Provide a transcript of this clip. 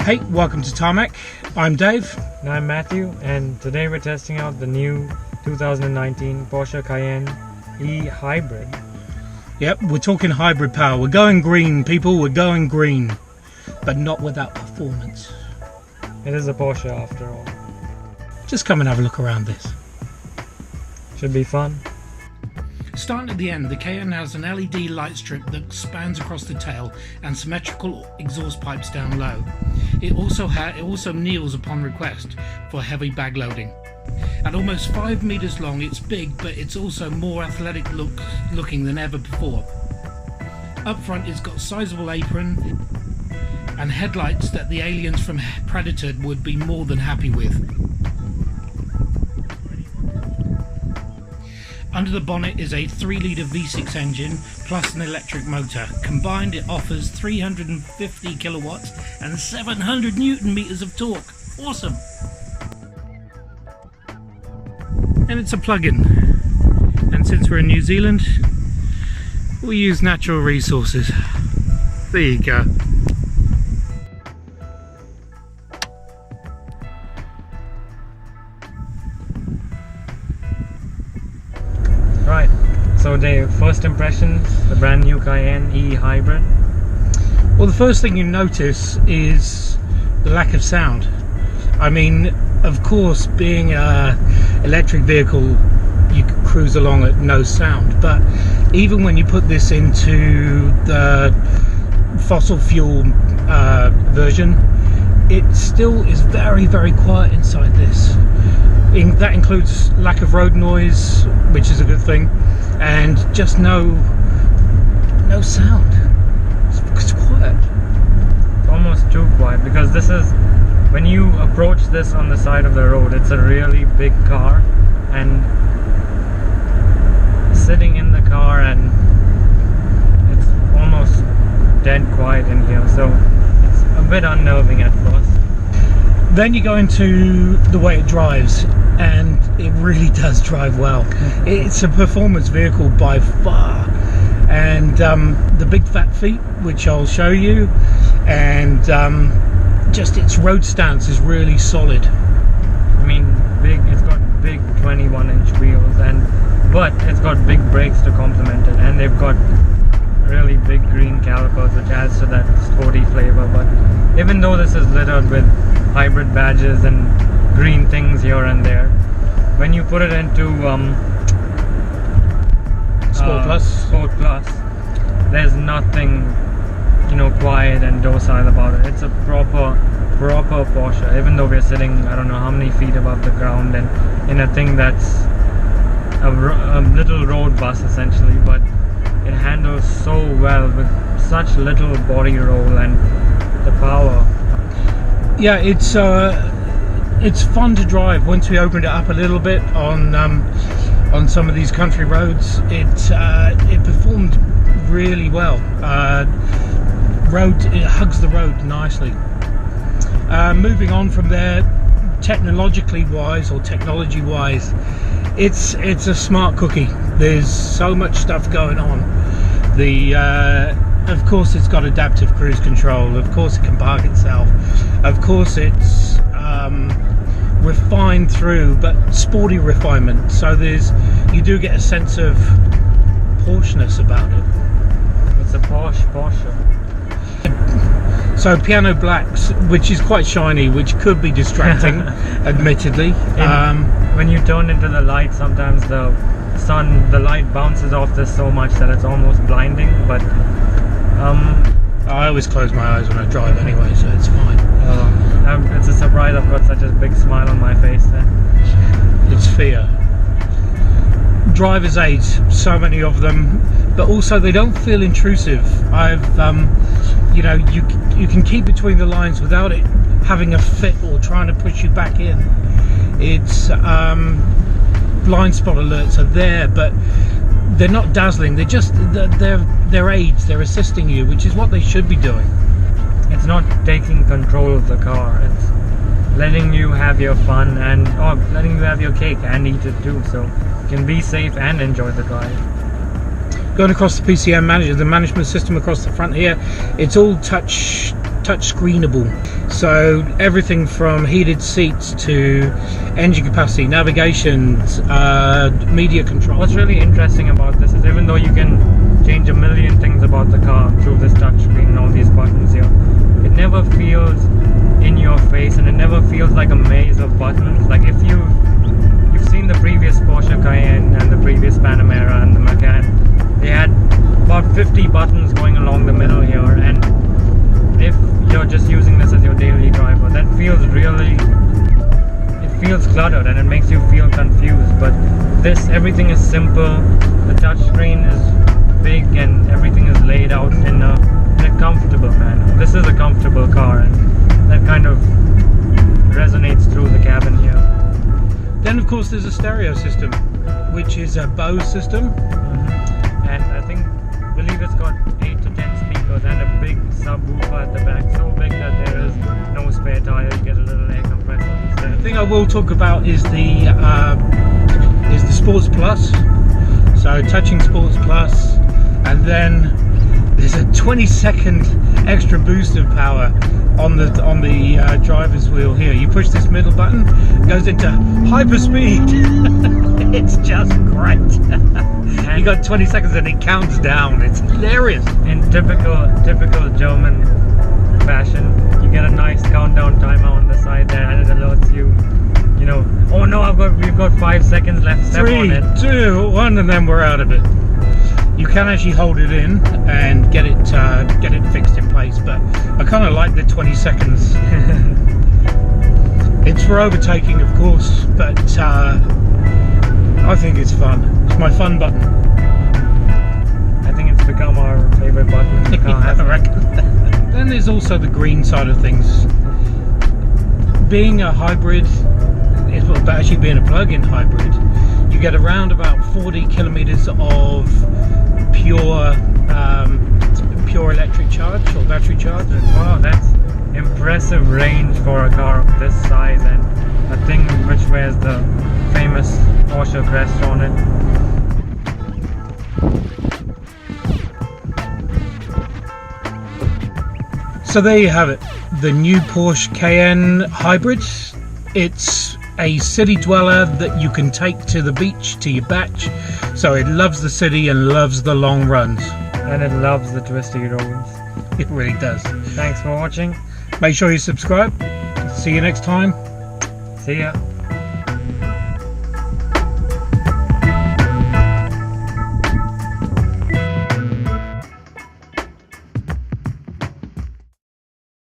Hey, welcome to Tarmac. I'm Dave. And I'm Matthew, and today we're testing out the new 2019 Porsche Cayenne e-hybrid. Yep, we're talking hybrid power. We're going green, people. We're going green, but not without performance. It is a Porsche after all. Just come and have a look around this. Should be fun. Starting at the end, the Cayenne has an LED light strip that spans across the tail and symmetrical exhaust pipes down low. It also kneels upon request for heavy bag loading. At almost 5 meters long, it's big, but it's also more athletic looking than ever before. Up front, it's got sizable apron and headlights that the aliens from Predator would be more than happy with. Under the bonnet is a 3-litre V6 engine plus an electric motor. Combined, it offers 350 kilowatts and 700 newton meters of torque. Awesome! And it's a plug-in. And since we're in New Zealand, we use natural resources. There you go. Right, so Dave, first impressions, the brand new Cayenne e-hybrid. Well, the first thing you notice is the lack of sound. I mean, of course, being an electric vehicle, you can cruise along at no sound, but even when you put this into the fossil fuel version, it still is very, very quiet inside this. That includes lack of road noise, which is a good thing, and just no sound. It's quiet. It's almost too quiet, because this is, when you approach this on the side of the road, it's a really big car, and sitting in the car and it's almost dead quiet in here, so it's a bit unnerving at first. Then you go into the way it drives, and it really does drive well. It's a performance vehicle by far, and the big fat feet, which I'll show you, and just its road stance is really solid. I mean, it's got big 21-inch wheels, but it's got big brakes to complement it, and they've got really big green calipers, which adds to that sporty flavor. But even though this is littered with hybrid badges and green things here and there, when you put it into Sport Plus, there's nothing, quiet and docile about it. It's a proper Porsche, even though we're sitting, I don't know how many feet above the ground and in a thing that's a little road bus essentially, but it handles so well with such little body roll and the power. Yeah, it's fun to drive. Once we opened it up a little bit on some of these country roads, it performed really well. It hugs the road nicely. Moving on from there, technology wise, it's a smart cookie. There's so much stuff going on. Of course, it's got adaptive cruise control. Of course, it can park itself. Of course, it's refined through, but sporty refinement. So you do get a sense of Porsche-ness about it. It's a Porsche. So piano blacks, which is quite shiny, which could be distracting, admittedly. When you turn into the light, sometimes the light bounces off this so much that it's almost blinding. But I always close my eyes when I drive anyway, so it's fine. It's a surprise I've got such a big smile on my face there. It's fear. Driver's aids, so many of them, but also they don't feel intrusive. You can keep between the lines without it having a fit or trying to push you back in. It's blind spot alerts are there, but they're not dazzling. They're aids. They're assisting you, which is what they should be doing. It's not taking control of the car. It's letting you have your fun or letting you have your cake and eat it too, so you can be safe and enjoy the drive. Going across the PCM manager, the management system across the front here, it's all touch screenable. So everything from heated seats to engine capacity, navigation, media control. What's really interesting about this is even though you can change a million things about the car through this touchscreen and all these buttons here, it never feels in your face and it never feels like a maze of buttons. Like if you've seen the previous Porsche Cayenne and the previous Panamera and the Macan, they had about 50 buttons going along the middle here, and if you're just using this as your daily driver, that feels really, it feels cluttered and it makes you feel confused. But this, everything is simple, the touchscreen is big and everything is laid out in a comfortable manner. This is a comfortable car and that kind of resonates through the cabin here. Then of course there's a stereo system, which is a Bose system. And I believe it's got 8 to 10 speakers and a big subwoofer at the back, so big that there is no spare tire. You get a little air compressor instead. The thing I will talk about is the Sports Plus. So touching Sports Plus, and then there's a 20-second extra boost of power on the driver's wheel here. You push this middle button, it goes into hyperspeed. It's just great. You got 20 seconds and it counts down. It's hilarious. In typical German fashion, you get a nice countdown timer on the side there, and it alerts you. You know, oh no, we've got 5 seconds left. Step 3, on it. 2, 1, and then we're out of it. You can actually hold it in and get it fixed in place, but I kind of like the 20 seconds. It's for overtaking, of course, but I think it's fun. It's my fun button. I think it's become our favorite button in the car. I reckon. Then there's also the green side of things. Being a hybrid, but actually being a plug-in hybrid, you get around about 40 kilometers of pure electric charge or battery charge. Wow, that's impressive range for a car of this size, and a thing which wears the famous Porsche crest on it. So there you have it, the new Porsche Cayenne Hybrid. It's a city dweller that you can take to the beach, to your batch. So it loves the city and loves the long runs. And it loves the twisty roads. It really does. Thanks for watching. Make sure you subscribe. See you next time. See ya.